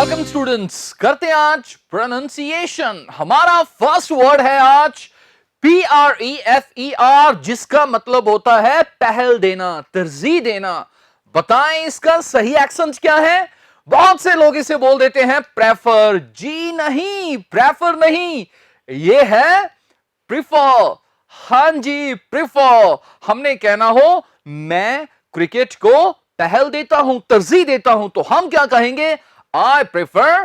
Welcome students, करते हैं आज प्रोनाउंसिएशन। हमारा फर्स्ट वर्ड है आज PREFER, जिसका मतलब होता है पहल देना, तरजीह देना। बताएं इसका सही एक्सेंट क्या है। बहुत से लोग इसे बोल देते हैं प्रेफर। जी नहीं, प्रेफर नहीं, ये है प्रिफर। हां जी, प्रिफर। हमने कहना हो मैं क्रिकेट को पहल देता हूं, तरजीह देता हूं, तो हम क्या कहेंगे? I prefer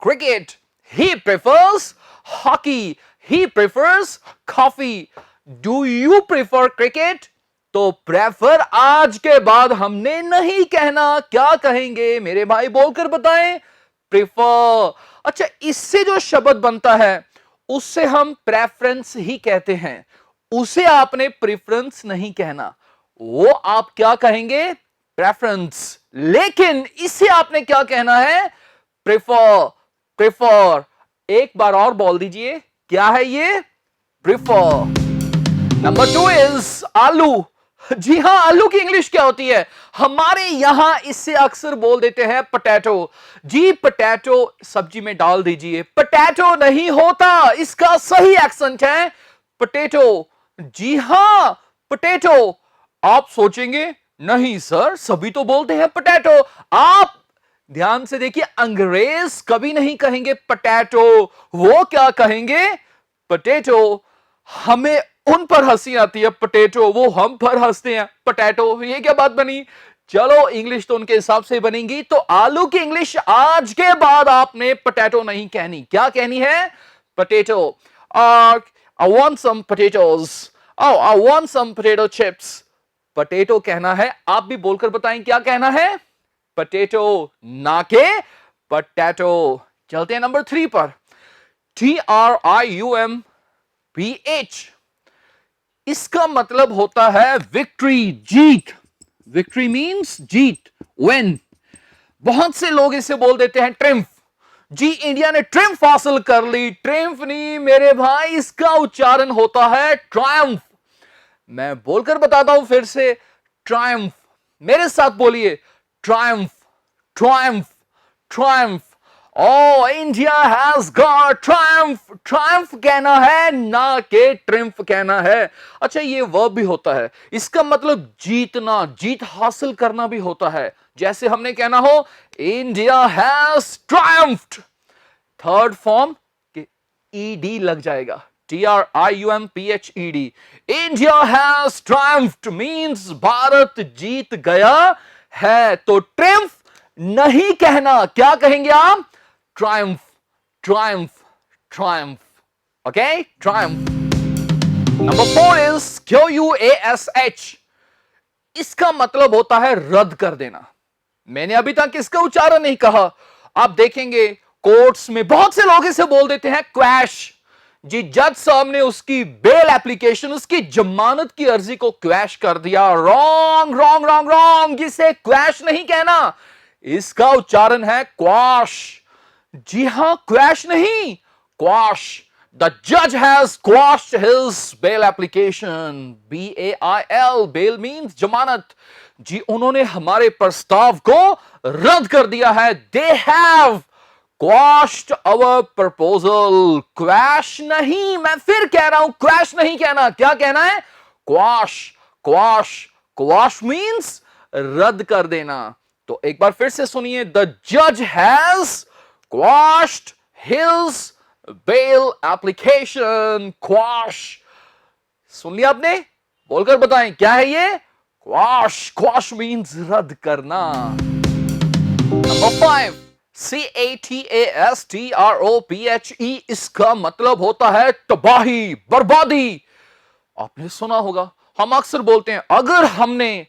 cricket. He prefers hockey. He prefers coffee. Do you prefer cricket? तो प्रेफर आज के बाद हमने नहीं कहना। क्या कहेंगे मेरे भाई, बोलकर बताएं। प्रेफर। अच्छा, इससे जो शब्द बनता है उससे हम प्रेफरेंस ही कहते हैं। उसे आपने प्रेफरेंस नहीं कहना, वो आप क्या कहेंगे? प्रेफरेंस। लेकिन इसे आपने क्या कहना है? प्रेफर। प्रेफर। एक बार और बोल दीजिए, क्या है ये? प्रेफर। नंबर 2 इज आलू। जी हां, आलू की इंग्लिश क्या होती है? हमारे यहां इससे अक्सर बोल देते हैं पोटैटो। जी, पोटैटो सब्जी में डाल दीजिए। पोटैटो नहीं होता, इसका सही एक्सेंट है पोटैटो। जी हां, पोटैटो। आप सोचेंगे नहीं सर, सभी तो बोलते हैं पोटैटो। आप ध्यान से देखिए, अंग्रेज कभी नहीं कहेंगे पोटैटो, वो क्या कहेंगे? पोटैटो। हमें उन पर हंसी आती है पोटैटो, वो हम पर हंसते हैं पोटैटो। ये क्या बात बनी? चलो, इंग्लिश तो उनके हिसाब से बनेगी। तो आलू की इंग्लिश आज के बाद आपने पोटैटो नहीं कहनी। क्या कहनी है? Potato. I want some potatoes. Oh, I want some potato chips. Potato कहना है। आप भी बोलकर बताएं क्या कहना है? पोटैटो, ना के पोटैटो। चलते हैं नंबर 3 पर। TRIUMPH। इसका मतलब होता है विक्ट्री, जीत। विक्ट्री मींस जीत, विन। बहुत से लोग इसे बोल देते हैं ट्रिम्फ। जी, इंडिया ने ट्रिम्फ हासिल कर ली। ट्रिम्फ नहीं मेरे भाई, इसका उच्चारण होता है ट्रायम्फ। मैं बोलकर बताता हूं फिर से, ट्रायम्फ। मेरे साथ बोलिए, triumph, triumph, triumph. Oh, India has got triumph. Triumph कहना है, ना के ट्रिम्फ कहना है। अच्छा, ये वर्ब भी होता है, इसका मतलब जीतना, जीत हासिल करना भी होता है। जैसे हमने कहना हो India has triumphed. Third form के ईडी लग जाएगा, TRIUMPHED। India has triumphed means भारत जीत गया है। तो ट्रिम्फ नहीं कहना, क्या कहेंगे आप? Triumph, triumph, triumph. Okay, triumph. Number 4 is QUASH। इसका मतलब होता है रद्द कर देना। मैंने अभी तक इसका उच्चारण नहीं कहा। आप देखेंगे कोर्ट्स में बहुत से लोग इसे बोल देते हैं क्वैश। जी, जज साहब ने उसकी बेल एप्लीकेशन, उसकी जमानत की अर्जी को क्वैश कर दिया। Wrong, wrong, wrong, wrong. जिसे क्वैश नहीं कहना, इसका उच्चारण है क्वाश। जी हां, क्वैश नहीं, क्वाश। द जज has quashed his bail application. BAIL, bail means जमानत। जी, उन्होंने हमारे प्रस्ताव को रद्द कर दिया है। They have quashed our proposal. Quash नहीं, मैं फिर कह रहा हूं, क्वैश नहीं कहना। क्या कहना है? Quash, quash. क्वाश मींस रद्द कर देना। तो एक बार फिर से सुनिए, द जज has quashed his bail application. Quash. सुन लिया आपने? बोलकर बताएं क्या है ये? क्वाश। क्वाश मींस रद्द करना। Number 5, CATASTROPHE। इसका मतलब होता है तबाही, बर्बादी। आपने सुना होगा, हम अक्सर बोलते हैं अगर हमने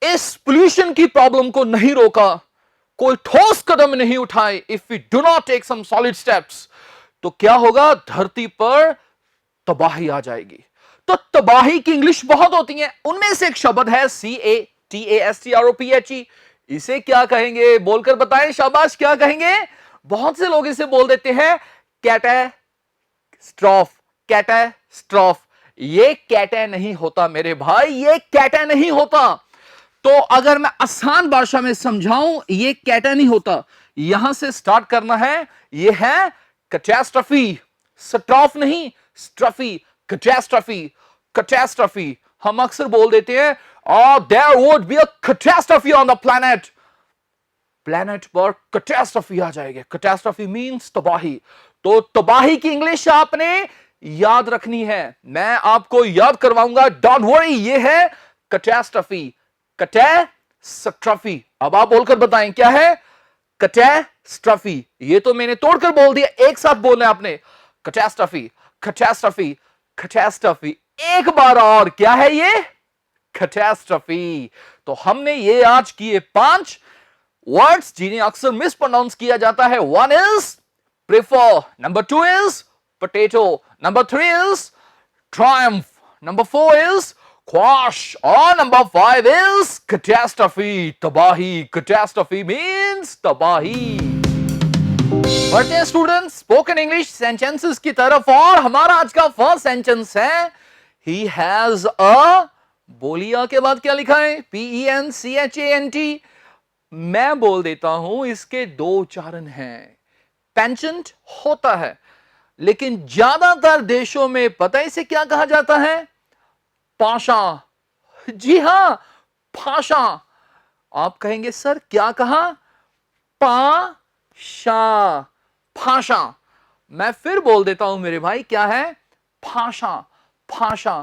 इस पोल्यूशन की प्रॉब्लम को नहीं रोका, कोई ठोस कदम नहीं उठाए, if we do not take some solid steps, तो क्या होगा? धरती पर तबाही आ जाएगी। तो तबाही की इंग्लिश बहुत होती है, उनमें से एक शब्द है CATASTROPHE। इसे क्या कहेंगे? बोलकर बताएं, शाबाश। क्या कहेंगे? बहुत से लोग इसे बोल देते हैं कैटास्ट्रॉफ। कैटास्ट्रॉफ। ये कैटा नहीं होता मेरे भाई, ये कैटा नहीं होता। तो अगर मैं आसान भाषा में समझाऊं, ये कैटा नहीं होता। यहां से स्टार्ट करना है। ये है कैटास्ट्रफी, स्ट्रॉफ नहीं, स्ट्रफी, कैटास्ट्रफी, कैटास्ट्रफी। हम अक्सर बोल देते हैं there would be a catastrophe on the planet, planet पर कैटास्ट्रफी आ जाएगी। कैटास्ट्रफी मींस तबाही। तो तबाही की इंग्लिश आपने याद रखनी है, मैं आपको याद करवाऊंगा, डोंट वरी। ये है कैटास्ट्रफी, कैटास्ट्रफी। अब आप बोलकर बताएं क्या है कैटास्ट्रफी। ये तो मैंने तोड़कर बोल दिया, एक साथ बोलना है आपने, कैटास्ट्रफी, कैटास्ट्रफी, कैटास्ट्रफी। एक बार और, क्या है ये? कैटास्ट्रफी। तो हमने ये आज किए 5 वर्ड्स जिन्हें अक्सर मिस प्रोनाउंस किया जाता है। 1 is prefer, number 2 is potato, number 3 is Triumph, number 4 is quash, और नंबर 5 इज कैटास्ट्रफी, तबाही। कैटास्ट्रफी मींस तबाही। बढ़ते हैं स्टूडेंट्स स्पोकन इंग्लिश सेंटेंसेस की तरफ, और हमारा आज का फर्स्ट सेंटेंस है ही हैज अ, बोलिए के बाद क्या लिखा है? PENCHANT। मैं बोल देता हूं, इसके 2 उच्चारण हैं। पेंचेंट होता है, लेकिन ज्यादातर देशों में पता है इसे क्या कहा जाता है? पाशा। जी हां, पाशा। आप कहेंगे सर क्या कहा? पाशा, भाषा। मैं फिर बोल देता हूं मेरे भाई, क्या है? भाषा, भाषा।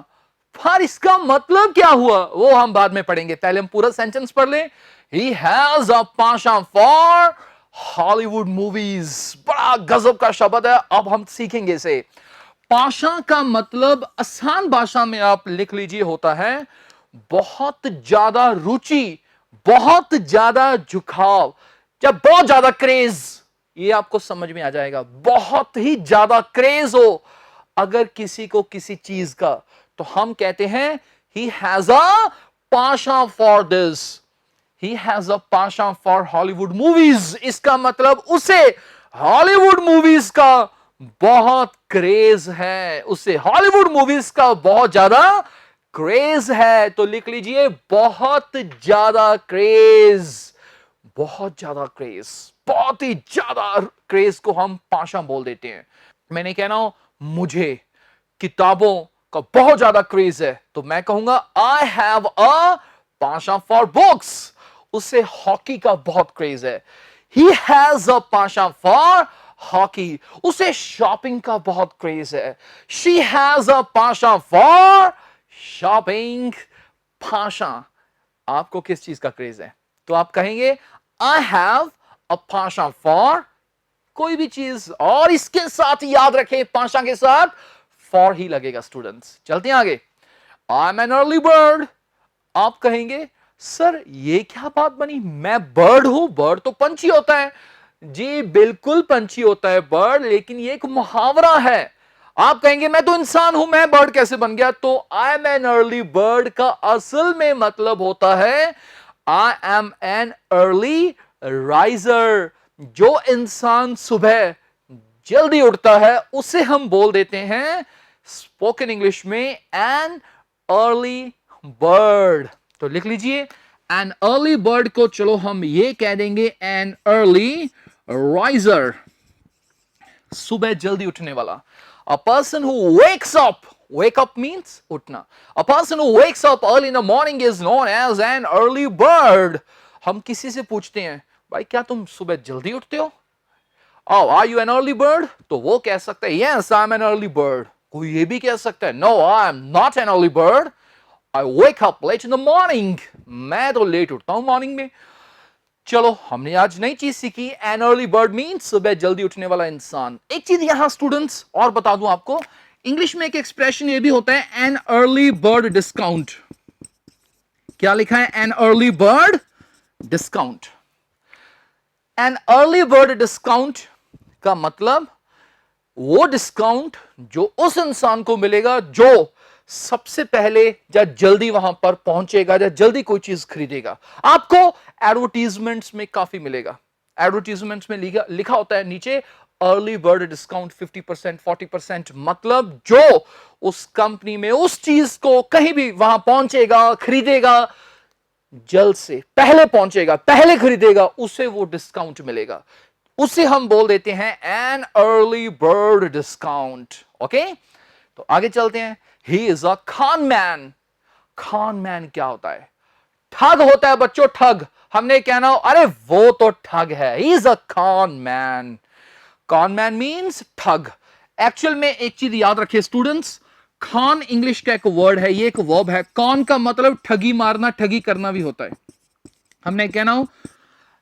पर इसका मतलब क्या हुआ वो हम बाद में पढ़ेंगे, पहले हम पूरा सेंटेंस पढ़ लें। He has a Pasha for Hollywood movies. बड़ा गजब का शब्द है, अब हम सीखेंगे इसे। पाशा का मतलब आसान भाषा में आप लिख लीजिए होता है बहुत ज्यादा रुचि, बहुत ज्यादा झुकाव, जब बहुत ज्यादा क्रेज। ये आपको समझ में आ जाएगा, बहुत ही ज्यादा क्रेज हो अगर किसी को किसी चीज का, तो हम कहते हैं he has a Pasha for this, he has a Pasha for Hollywood movies. इसका मतलब उसे हॉलीवुड मूवीज का बहुत क्रेज है, उसे हॉलीवुड मूवीज का बहुत ज्यादा क्रेज है। तो लिख लीजिए बहुत ज्यादा क्रेज, बहुत ज्यादा क्रेज, बहुत ही ज्यादा क्रेज को हम पाशा बोल देते हैं। मैंने कहना हो मुझे किताबों का बहुत ज्यादा क्रेज है, तो मैं कहूंगा I have a Pasha for books. उसे हॉकी का बहुत क्रेज है, he has a Pasha for hockey. उसे शॉपिंग का बहुत क्रेज है, she has a Pasha for shopping. Pasha, आपको किस चीज का क्रेज है? तो आप कहेंगे I have a Pasha for कोई भी चीज, और इसके साथ याद रखें पाशा के साथ फॉर ही लगेगा। स्टूडेंट्स चलते हैं आगे। I am an early bird. आप कहेंगे सर ये क्या बात बनी, मैं बर्ड हूं? बर्ड तो पंछी होता है। जी बिल्कुल पंछी होता है बर्ड, लेकिन ये एक मुहावरा है। आप कहेंगे मैं तो इंसान हूं, मैं बर्ड कैसे बन गया? तो I am an early bird का असल में मतलब होता है I am an early riser. जो इंसान सुबह जल्दी उठता है उसे हम बोल देते हैं स्पोकन इंग्लिश में एन अर्ली बर्ड। तो लिख लीजिए एन अर्ली बर्ड को, चलो हम ये कह देंगे एन अर्ली राइजर, सुबह जल्दी उठने वाला। A person who wakes up, wake up means उठना। A person who wakes up early in the morning is known as an early bird। हम किसी से पूछते हैं भाई क्या तुम सुबह जल्दी उठते हो? Oh, are you an early bird? तो वो कह सकता है yes, I'm an early bird। कोई ये भी कह सकता है no, I'm not an early bird, I wake up late in the morning। मैं तो लेट उठता हूं मॉर्निंग में। चलो हमने आज नई चीज सीखी, एन अर्ली बर्ड मीन्स सुबह जल्दी उठने वाला इंसान। एक चीज यहां स्टूडेंट्स और बता दूं आपको, इंग्लिश में एक एक्सप्रेशन ये भी होता है एन अर्ली बर्ड डिस्काउंट। क्या लिखा है? An early bird discount. An early bird discount का मतलब वो डिस्काउंट जो उस इंसान को मिलेगा जो सबसे पहले या जल्दी वहां पर पहुंचेगा या जल्दी कोई चीज खरीदेगा। आपको एडवर्टीजमेंट्स में काफी मिलेगा, एडवर्टीजमेंट्स में लिखा होता है नीचे अर्ली बर्ड डिस्काउंट 50%, 40%, मतलब जो उस कंपनी में उस चीज को कहीं भी वहां पहुंचेगा, खरीदेगा, जल्द से पहले पहुंचेगा, पहले खरीदेगा, उसे वो डिस्काउंट मिलेगा, उसे हम बोल देते हैं an early bird discount. Okay, तो आगे चलते हैं। He is a con man. Cone man क्या होता है? ठग होता है बच्चों, ठग। हमने कहना अरे वो तो ठग है, he is a con man. Cone man means ठग। एक्चुअल में एक चीज याद रखिए स्टूडेंट्स, कॉन इंग्लिश का एक वर्ड है, ये एक वर्ब है। कॉन का मतलब ठगी मारना, ठगी करना भी होता है। हमने कहना हो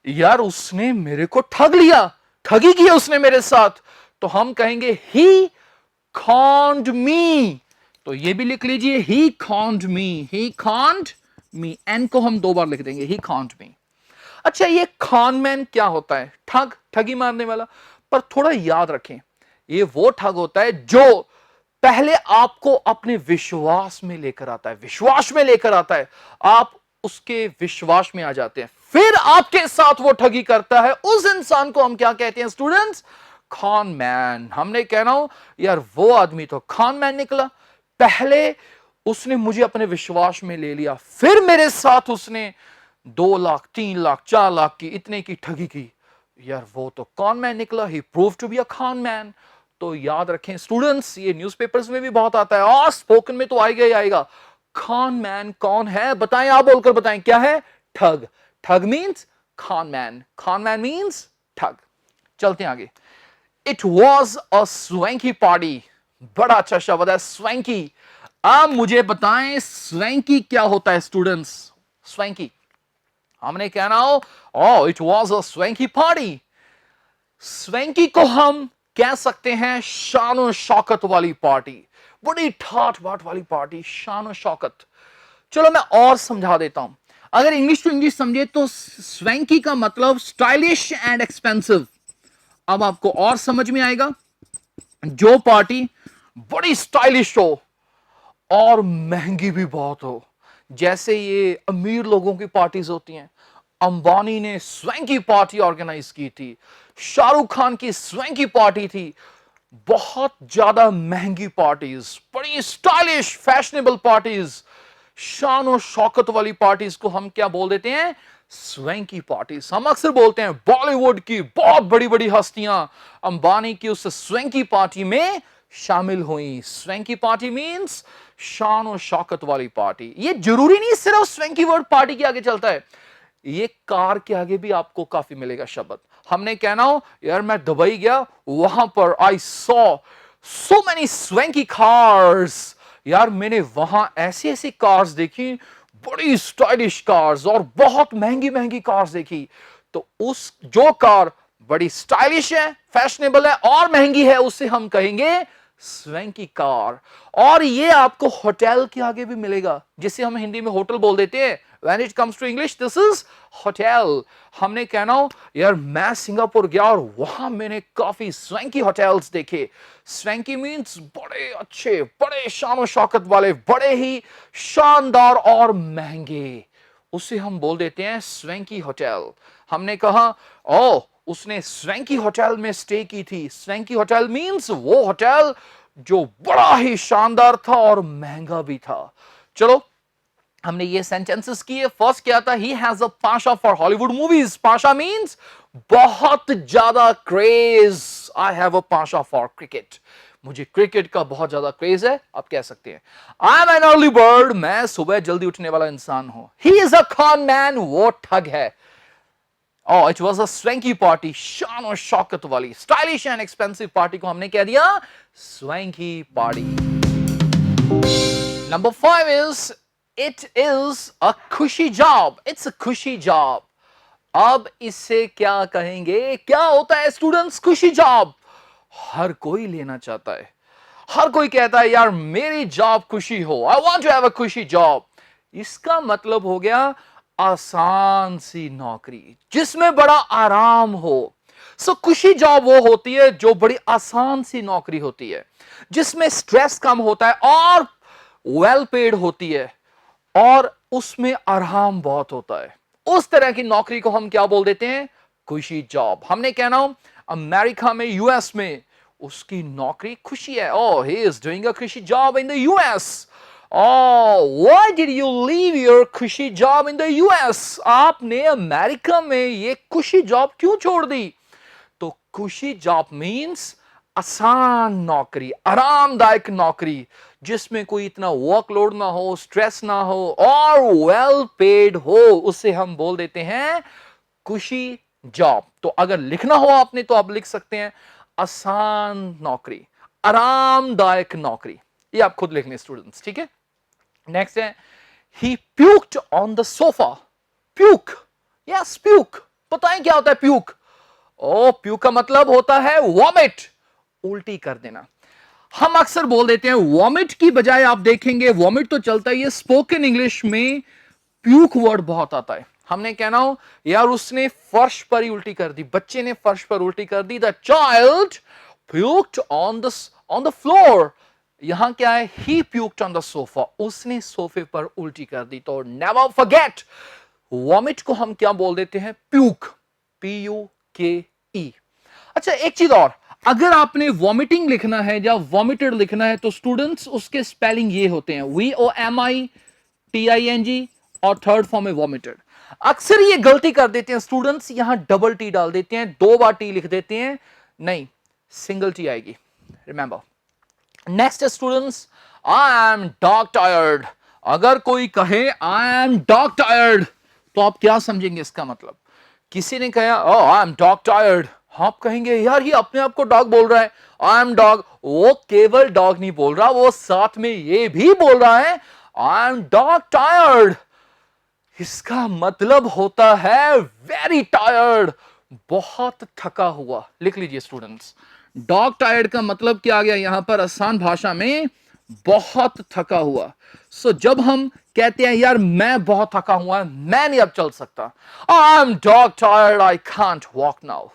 यार उसने मेरे को ठग लिया, ठगी की उसने मेरे साथ, तो हम कहेंगे ही कॉन्ड मी। तो ये भी लिख लीजिए, ही कॉन्ड मी, ही कॉन्ड मी। एन को हम 2 बार लिख देंगे, ही कॉन्ड मी। अच्छा, ये कॉन मैन क्या होता है? ठग, ठगी मारने वाला। पर थोड़ा याद रखें, ये वो ठग होता है जो पहले आपको अपने विश्वास में लेकर आता है, विश्वास में लेकर आता है, आप उसके विश्वास में आ जाते हैं, फिर आपके साथ वो ठगी करता है। उस इंसान को हम क्या कहते हैं स्टूडेंट्स? Cone man. हमने कहना हो यार वो आदमी तो कॉन मैन निकला, पहले उसने मुझे अपने विश्वास में ले लिया, फिर मेरे साथ उसने 2 लाख, 3 लाख, 4 लाख की, इतने की ठगी की। यार वो तो कॉन मैन निकला, he prove to be a con man. तो याद रखें स्टूडेंट्स, ये न्यूज़पेपर्स में भी बहुत आता है और स्पोकन में तो आएगा ही आएगा। कॉन मैन कौन है? बताएं, आप बोलकर बताएं क्या है? ठग। ठग means cone man, cone man means ठग। चलते हैं आगे। It was a swanky party. बड़ा अच्छा शब्द है स्वैंकी। अब मुझे बताएं स्वैंकी क्या होता है स्टूडेंट्स? स्वैंकी, हमने कहना हो oh it was a swanky party. Swanky को हम कह सकते हैं शान शौकत वाली पार्टी, बड़ी ठाठ बाट वाली पार्टी, शान शौकत। चलो मैं और समझा देता हूं। अगर इंग्लिश टू इंग्लिश समझे तो स्वैंकी का मतलब स्टाइलिश एंड एक्सपेंसिव। अब आपको और समझ में आएगा, जो पार्टी बड़ी स्टाइलिश हो और महंगी भी बहुत हो, जैसे ये अमीर लोगों की पार्टीज होती हैं। अंबानी ने स्वैंकी पार्टी ऑर्गेनाइज की थी, शाहरुख खान की स्वैंकी पार्टी थी, बहुत ज्यादा महंगी पार्टीज, बड़ी स्टाइलिश फैशनेबल पार्टीज, शान और शौकत वाली पार्टीज को हम क्या बोल देते हैं? Swanky parties. हम अक्सर बोलते हैं बॉलीवुड की बहुत बड़ी बड़ी हस्तियां अंबानी की उस स्वैंकी पार्टी में शामिल हुई। स्वैंकी पार्टी मींस शान और शौकत वाली पार्टी। ये जरूरी नहीं सिर्फ स्वैंकी वर्ड पार्टी के आगे चलता है, ये कार के आगे भी आपको काफी मिलेगा शब्द। हमने कहना हो यार मैं दुबई गया, वहां पर I saw so many swanky cars. यार मैंने वहां ऐसी ऐसी कार्स देखी, बड़ी स्टाइलिश कार्स और बहुत महंगी महंगी कार्स देखी। तो उस जो कार बड़ी स्टाइलिश है, फैशनेबल है और महंगी है, उसे हम कहेंगे स्वैंकी कार। और ये आपको होटल के आगे भी मिलेगा, जिसे हम हिंदी में होटल बोल देते हैं। When it comes to English, this is hotel. हमने कहना हो यार मैं सिंगापुर गया और वहां मैंने काफी स्वैंकी होटल्स देखे। स्वैंकी मीन्स बड़े अच्छे, बड़े शान और शौकत वाले, बड़े ही शानदार और महंगे, उसे हम बोल देते हैं स्वैंकी होटल। हमने कहा ओ उसने स्वैंकी होटल में स्टे की थी। स्वैंकी होटल मींस वो होटल जो बड़ा ही शानदार था और महंगा भी था। चलो हमने ये सेंटेंसेस किए। फर्स्ट क्या था? He has a Pasha for Hollywood movies. Pasha means बहुत ज्यादा craze. I have a Pasha for cricket. मुझे क्रिकेट का बहुत ज्यादा क्रेज है, आप कह सकते हैं। I am an early bird, मैं सुबह जल्दी उठने वाला इंसान हूं। He is a con man, वो ठग है। Oh, it was a swanky party, शान और शौकत वाली, स्टाइलिश एंड एक्सपेंसिव पार्टी को हमने कह दिया swanky party. Number 5 is it is a खुशी job. It's a खुशी job. अब इससे क्या कहेंगे? क्या होता है स्टूडेंट्स खुशी जॉब? हर कोई लेना चाहता है, हर कोई कहता है यार मेरी जॉब खुशी हो, I want to have a खुशी जॉब। इसका मतलब हो गया आसान सी नौकरी जिसमें बड़ा आराम हो। सो खुशी जॉब वो होती है जो बड़ी आसान सी नौकरी होती है, जिसमें स्ट्रेस कम होता है और वेल पेड होती है और उसमें आराम बहुत होता है। उस तरह की नौकरी को हम क्या बोल देते हैं? खुशी जॉब। हमने कहना हो अमेरिका में, यूएस में उसकी नौकरी खुशी है। ओह ही इज डूइंग अ खुशी job in the US. Why did you leave your खुशी जॉब इन द यूएस? आपने अमेरिका में ये खुशी जॉब क्यों छोड़ दी? तो खुशी जॉब मीन्स आसान नौकरी, आरामदायक नौकरी, जिसमें कोई इतना वर्कलोड ना हो, स्ट्रेस ना हो और वेल पेड हो, उसे हम बोल देते हैं खुशी जॉब। तो अगर लिखना हो आपने तो आप लिख सकते हैं आसान नौकरी, आरामदायक नौकरी। ये आप खुद लिखने स्टूडेंट्स, ठीक है। नेक्स्ट है he puked on the sofa. Puke, yes puke, बताएं क्या होता है प्यूक? ओ प्यूक का मतलब होता है वॉमिट, उल्टी कर देना। हम अक्सर बोल देते हैं वॉमिट की बजाय आप देखेंगे वॉमिट तो चलता ही है, स्पोकन इंग्लिश में प्यूक वर्ड बहुत आता है। हमने कहना हो यार उसने फर्श पर ही उल्टी कर दी, बच्चे ने फर्श पर उल्टी कर दी, the child puked on the floor. यहां क्या है, he puked on the sofa, उसने सोफे पर उल्टी कर दी। तो नेवर फॉरगेट वॉमिट को हम क्या बोल देते हैं, प्यूक, PUKE। अच्छा एक चीज और, अगर आपने वॉमिटिंग लिखना है या वॉमिटेड लिखना है तो स्टूडेंट्स उसके स्पेलिंग ये होते हैं VOMITING और थर्ड फॉर्म है वॉमिटेड। अक्सर ये गलती कर देते हैं स्टूडेंट्स, यहां डबल टी डाल देते हैं, 2 बार टी लिख देते हैं, नहीं सिंगल टी आएगी, remember. Next students, I am dog tired. अगर कोई कहे आई एम डॉग टायर्ड तो आप क्या समझेंगे इसका मतलब? किसी ने कहा आई एम डॉग टायर्ड, आप कहेंगे यार ये अपने आप को डॉग बोल रहा है, आई एम डॉग। वो केवल डॉग नहीं बोल रहा, वो साथ में ये भी बोल रहा है आई एम डॉग टायर्ड। इसका मतलब होता है वेरी टायर्ड, बहुत थका हुआ। लिख लीजिए स्टूडेंट्स, डॉग टायर्ड का मतलब क्या आ गया यहां पर आसान भाषा में, बहुत थका हुआ। सो जब हम कहते हैं यार मैं बहुत थका हुआ, मैं नहीं अब चल सकता, I am dog tired, I can't walk now.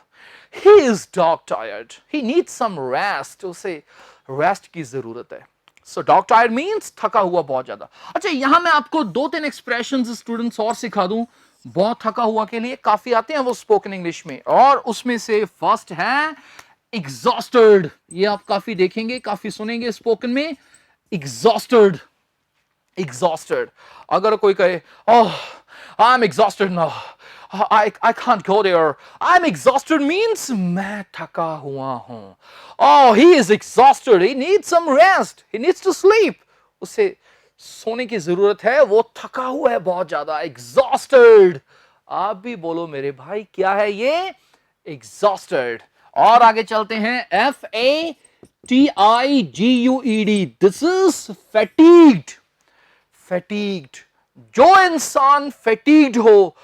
He is dog tired, he needs some rest, उसे रेस्ट की जरूरत है। सो डॉग टायर्ड मीन्स थका हुआ बहुत ज्यादा। अच्छा यहां मैं आपको 2-3 एक्सप्रेशंस स्टूडेंट्स और सिखा दूं, बहुत थका हुआ के लिए काफी आते हैं वो स्पोकन इंग्लिश में, और उसमें से फर्स्ट है एग्जॉस्टेड। ये आप काफी देखेंगे, काफी सुनेंगे स्पोकन में, एग्जॉस्टेड। एग्जॉस्टेड, अगर कोई कहे oh I am exhausted now, I can't go there, I'm exhausted means मैं थका हुआ हूं। Oh he is exhausted, he needs some rest, he needs to sleep, उसे सोने की जरूरत है, वो थका हुआ है बहुत ज्यादा, exhausted। आप भी बोलो मेरे भाई क्या है ये, exhausted। और आगे चलते हैं, FATIGUED, this is fatigued। fatigued, जो इंसान fatigued हो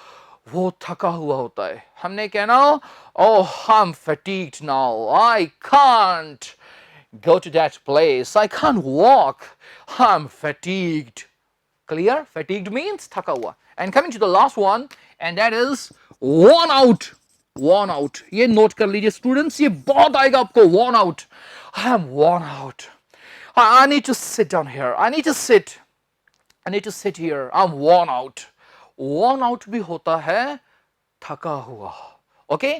वो थका हुआ होता है। हमने कहना oh I am fatigued now, I can't go to that place, I can't walk, I'm fatigued। Clear? Fatigued means थका हुआ। And coming to the last one, and that is worn out। worn out, ये note कर लीजिए students, ये बहुत आएगा आपको, worn out। I am worn out, I need to sit down here, I need to sit here, I'm worn out। worn out भी होता है थका हुआ। ओके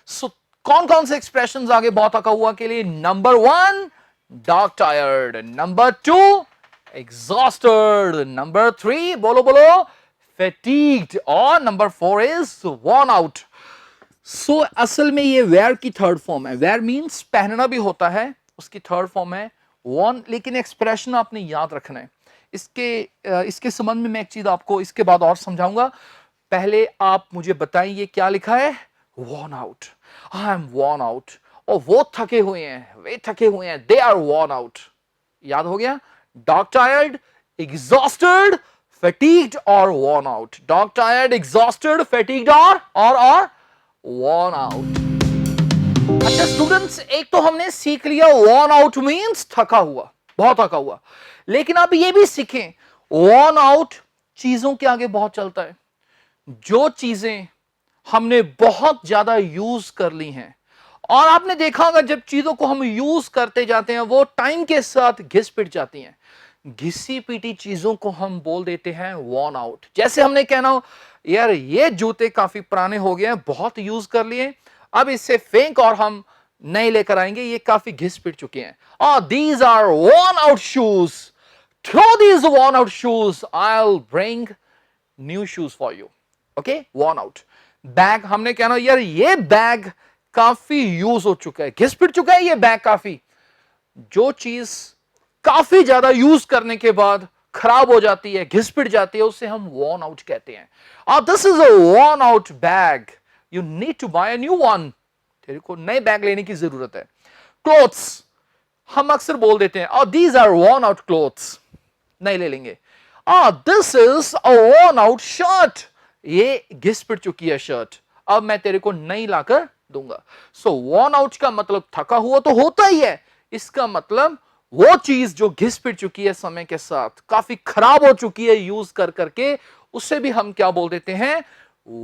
सो कौन कौन से एक्सप्रेशंस आगे बहुत थका हुआ के लिए, number 1 dog tired, number 2 exhausted, number 3 बोलो बोलो fatigued, और नंबर 4 इज worn out। सो असल में ये वेयर की थर्ड फॉर्म है, वेयर मींस पहनना भी होता है, उसकी थर्ड फॉर्म है worn, लेकिन एक्सप्रेशन आपने याद रखना है। इसके संबंध में मैं एक चीज आपको इसके बाद और समझाऊंगा, पहले आप मुझे बताएं ये क्या लिखा है, worn out, I am worn out। और वो थके हुए हैं, वे थके हुए हैं, they are worn out। याद हो गया, dog tired, exhausted, fatigued और worn out। dog tired, exhausted, fatigued और worn out। अच्छा स्टूडेंट्स, एक तो हमने सीख लिया worn out मींस थका हुआ, बहुत थका हुआ, लेकिन आप ये भी सीखें worn out चीजों के आगे बहुत चलता है। जो चीजें हमने बहुत ज्यादा यूज कर ली हैं, और आपने देखा होगा जब चीजों को हम यूज करते जाते हैं वो टाइम के साथ घिस पिट जाती हैं, घिसी पीटी चीजों को हम बोल देते हैं worn out। जैसे हमने कहना हो यार ये जूते काफी पुराने हो गए हैं, बहुत यूज कर लिए, अब इससे फेंक और हम नए लेकर आएंगे, ये काफी घिस पिट चुके हैं। और these are worn out shoes, throw these worn out shoes, I'll bring new shoes for you. Okay, worn out. Bag हमने कहना यार ये बैग काफी यूज हो चुका है, घिस पिट चुका है ये बैग काफी। जो चीज काफी ज्यादा यूज करने के बाद खराब हो जाती है, घिस पिट जाती है, उसे हम worn out कहते हैं। This is a worn out bag, you need to buy a new one. तेरे को नए बैग लेने की जरूरत है। क्लोथ्स हम अक्सर बोल देते हैं these are worn out clothes, नहीं ले लेंगे। This is a worn out shirt, ये घिस पिट चुकी है शर्ट, अब मैं तेरे को नई लाकर दूंगा। सो worn out का मतलब थका हुआ तो होता ही है, इसका मतलब वो चीज जो घिस पिट चुकी है समय के साथ, काफी खराब हो चुकी है यूज कर करके, उससे भी हम क्या बोल देते हैं,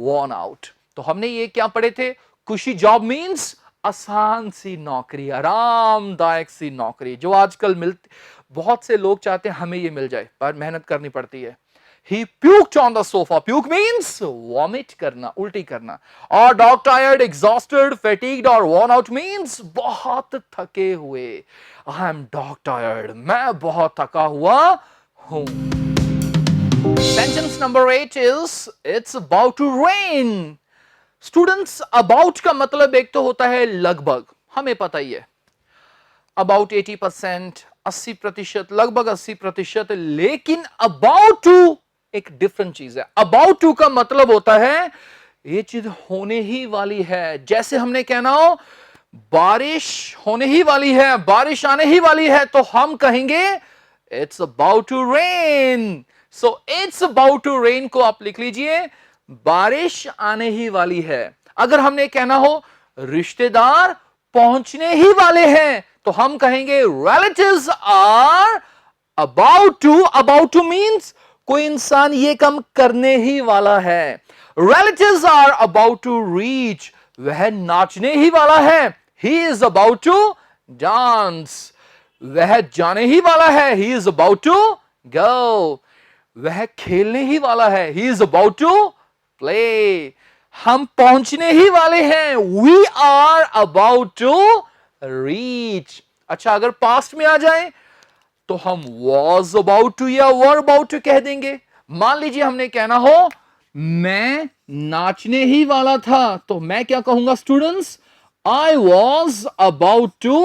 worn out। तो हमने ये क्या पढ़े थे, खुशी जॉब मीन्स आसान सी नौकरी, आरामदायक सी नौकरी, जो आजकल मिलती, बहुत से लोग चाहते हैं हमें ये मिल जाए, पर मेहनत करनी पड़ती है। He puked on the sofa. Puke means vomit करना, उल्टी करना। और dog tired, exhausted, fatigued or worn out means बहुत थके हुए। I am dog tired. मैं बहुत थका हुआ हूं। Sentence number 8 is it's about to rain. Students, about का मतलब एक तो होता है लगभग, हमें पता ही है, about 80%, 80%, लगभग 80%, लेकिन about to एक डिफरेंट चीज है। अबाउट टू का मतलब होता है ये चीज होने ही वाली है। जैसे हमने कहना हो बारिश होने ही वाली है, बारिश आने ही वाली है, तो हम कहेंगे it's about to rain. So it's about to rain को आप लिख लीजिए बारिश आने ही वाली है। अगर हमने कहना हो रिश्तेदार पहुंचने ही वाले हैं, तो हम कहेंगे relatives are about to. About to means कोई इंसान ये काम करने ही वाला है। Relatives are about to reach, वह नाचने ही वाला है, he is about to dance, वह जाने ही वाला है, he is about to go, वह खेलने ही वाला है, he is about to play, हम पहुंचने ही वाले हैं, we are about to reach। अच्छा, अगर पास्ट में आ जाए तो हम was about to या were about to कह देंगे। मान लीजिए हमने कहना हो मैं नाचने ही वाला था, तो मैं क्या कहूंगा students, I was about to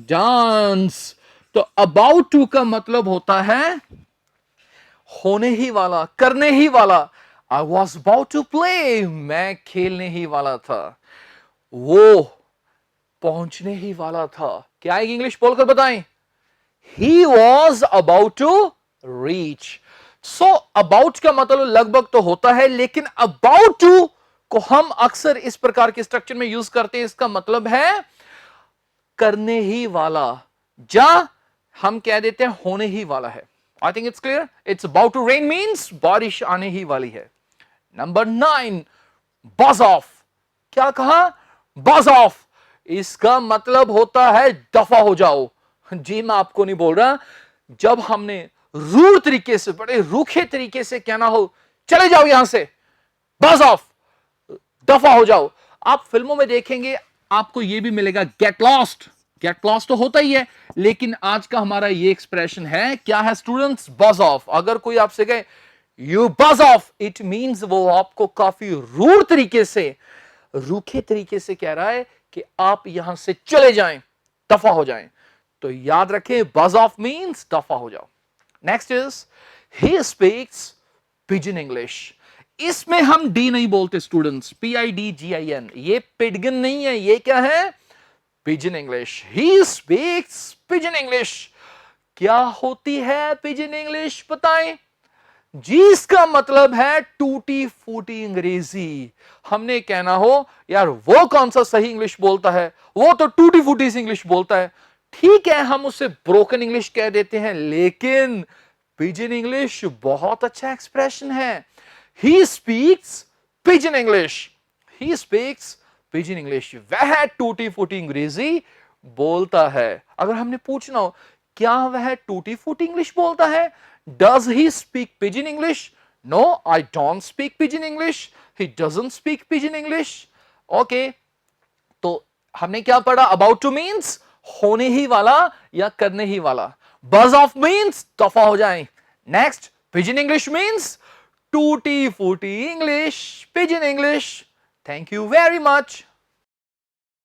dance। तो about to का मतलब होता है होने ही वाला, करने ही वाला। I was about to play, मैं खेलने ही वाला था, वो पहुंचने ही वाला था। क्या एक इंग्लिश बोलकर बताएं, He was about to reach। So about का मतलब लगभग तो होता है, लेकिन about to को हम अक्सर इस प्रकार के स्ट्रक्चर में यूज करते हैं। इसका मतलब है करने ही वाला, या हम कह देते हैं होने ही वाला है। I think it's clear. It's about to rain means बारिश आने ही वाली है। Number 9, buzz off। क्या कहा, buzz off। इसका मतलब होता है दफा हो जाओ। जी मैं आपको नहीं बोल रहा, जब हमने रूड तरीके से, बड़े रूखे तरीके से कहना हो चले जाओ यहां से, बज ऑफ, दफा हो जाओ। आप फिल्मों में देखेंगे आपको यह भी मिलेगा गेट लॉस्ट। गेट लॉस्ट तो होता ही है, लेकिन आज का हमारा ये एक्सप्रेशन है, क्या है स्टूडेंट्स, बज ऑफ। अगर कोई आपसे कहे यू बज ऑफ, इट मींस वो आपको काफी रूड तरीके से, रूखे तरीके से कह रहा है कि आप यहां से चले जाएं, दफा हो जाएं। तो याद रखें, बज ऑफ मींस दफा हो जाओ। Next is he speaks pigeon English. इसमें हम डी नहीं बोलते स्टूडेंट्स, PIDGIN, ये पिडगन नहीं है, ये क्या है, pigeon English. He speaks pigeon English. क्या होती है पिजन इंग्लिश बताएं जी। इसका मतलब है टूटी फूटी अंग्रेजी। हमने कहना हो यार वो कौन सा सही इंग्लिश बोलता है, वो तो टूटी फूटी सी इंग्लिश बोलता है। ठीक है, हम उसे ब्रोकन इंग्लिश कह देते हैं, लेकिन पिजन इंग्लिश बहुत अच्छा एक्सप्रेशन है। He speaks pigeon English, he speaks pigeon English, वह टूटी फूटी अंग्रेजी बोलता है। अगर हमने पूछना हो क्या वह टूटी फूटी इंग्लिश बोलता है, does he speak pidgin English, no I don't speak pidgin English, he doesn't speak pidgin English. Okay, तो हमने क्या पढ़ा, अबाउट टू मीन्स होने ही वाला या करने ही वाला। बज ऑफ मीन्स दफा हो जाए। नेक्स्ट, पिजन इंग्लिश मीन्स टूटी फूटी English, pigeon English. Thank you very much.